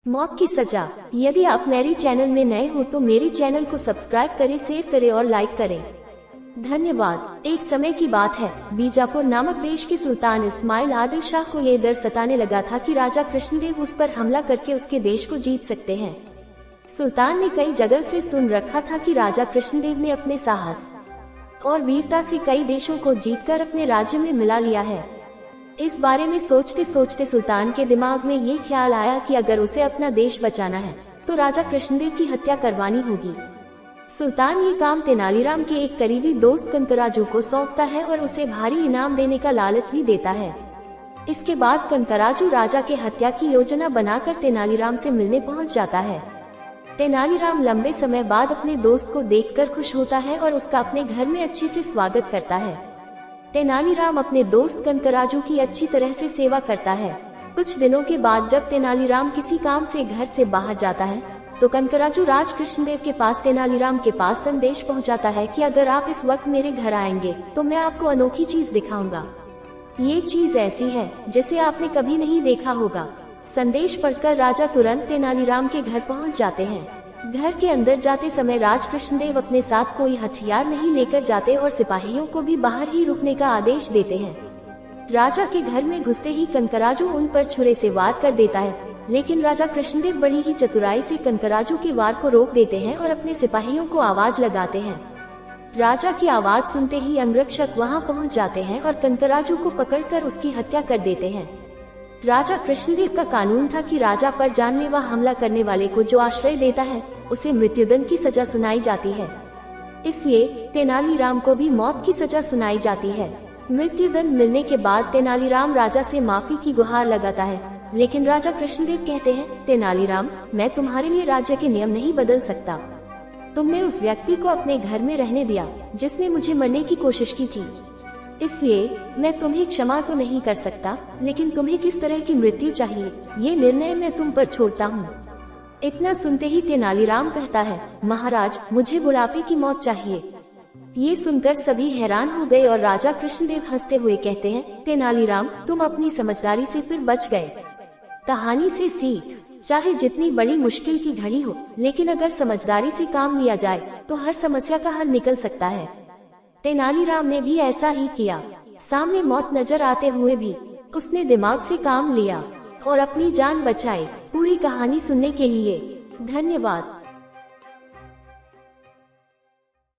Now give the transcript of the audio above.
मौत की सजा। यदि आप मेरे चैनल में नए हो तो मेरे चैनल को सब्सक्राइब करें, शेयर करें और लाइक करें। धन्यवाद। एक समय की बात है, बीजापुर नामक देश के सुल्तान इस्माइल आदिल शाह को ये डर सताने लगा था कि राजा कृष्णदेव उस पर हमला करके उसके देश को जीत सकते हैं। सुल्तान ने कई जगह से सुन रखा था कि राजा कृष्णदेव ने अपने साहस और वीरता से कई देशों को जीतकर अपने राज्य में मिला लिया है। इस बारे में सोचते सोचते सुल्तान के दिमाग में ये ख्याल आया कि अगर उसे अपना देश बचाना है तो राजा कृष्णदेव की हत्या करवानी होगी। सुल्तान ये काम तेनालीराम के एक करीबी दोस्त कनकराजू को सौंपता है और उसे भारी इनाम देने का लालच भी देता है। इसके बाद कनकराजू राजा के हत्या की योजना बनाकर तेनालीराम से मिलने पहुंच जाता है। तेनालीराम लंबे समय बाद अपने दोस्त को देखकर खुश होता है और उसका अपने घर में अच्छे से स्वागत करता है। तेनालीराम अपने दोस्त कनकराजू की अच्छी तरह से सेवा करता है। कुछ दिनों के बाद जब तेनालीराम किसी काम से घर से बाहर जाता है तो कनकराजू राज कृष्णदेव के पास तेनालीराम के पास संदेश पहुंचाता है कि अगर आप इस वक्त मेरे घर आएंगे तो मैं आपको अनोखी चीज दिखाऊंगा। ये चीज ऐसी है जिसे आपने कभी नहीं देखा होगा। संदेश पढ़कर राजा तुरंत तेनालीराम के घर पहुंच जाते हैं। घर के अंदर जाते समय राज कृष्णदेव अपने साथ कोई हथियार नहीं लेकर जाते और सिपाहियों को भी बाहर ही रुकने का आदेश देते हैं। राजा के घर में घुसते ही कनकराजू उन पर छुरे से वार कर देता है, लेकिन राजा कृष्णदेव बड़ी ही चतुराई से कनकराजू के वार को रोक देते हैं और अपने सिपाहियों को आवाज लगाते हैं। राजा की आवाज सुनते ही अंगरक्षक वहां पहुंच जाते हैं और कनकराजू को पकड़कर उसकी हत्या कर देते हैं। राजा कृष्णदेव का कानून था कि राजा पर जानलेवा हमला करने वाले को जो आश्रय देता है उसे मृत्युदंड की सजा सुनाई जाती है। इसलिए तेनालीराम को भी मौत की सजा सुनाई जाती है। मृत्युदंड मिलने के बाद तेनालीराम राजा से माफी की गुहार लगाता है, लेकिन राजा कृष्णदेव कहते हैं, तेनालीराम, मैं तुम्हारे लिए राज्य के नियम नहीं बदल सकता। तुमने उस व्यक्ति को अपने घर में रहने दिया जिसने मुझे मरने की कोशिश की थी, इसलिए मैं तुम्हें क्षमा तो नहीं कर सकता, लेकिन तुम्हें किस तरह की मृत्यु चाहिए ये निर्णय मैं तुम पर छोड़ता हूँ। इतना सुनते ही तेनालीराम कहता है, महाराज, मुझे बुढ़ापे की मौत चाहिए। ये सुनकर सभी हैरान हो गए और राजा कृष्णदेव हंसते हुए कहते हैं, तेनालीराम, तुम अपनी समझदारी से फिर बच गए। कहानी से सीख, चाहे जितनी बड़ी मुश्किल की घड़ी हो, लेकिन अगर समझदारी से काम लिया जाए तो हर समस्या का हल निकल सकता है। तेनालीराम ने भी ऐसा ही किया। सामने मौत नजर आते हुए भी उसने दिमाग से काम लिया और अपनी जान बचाई। पूरी कहानी सुनने के लिए धन्यवाद।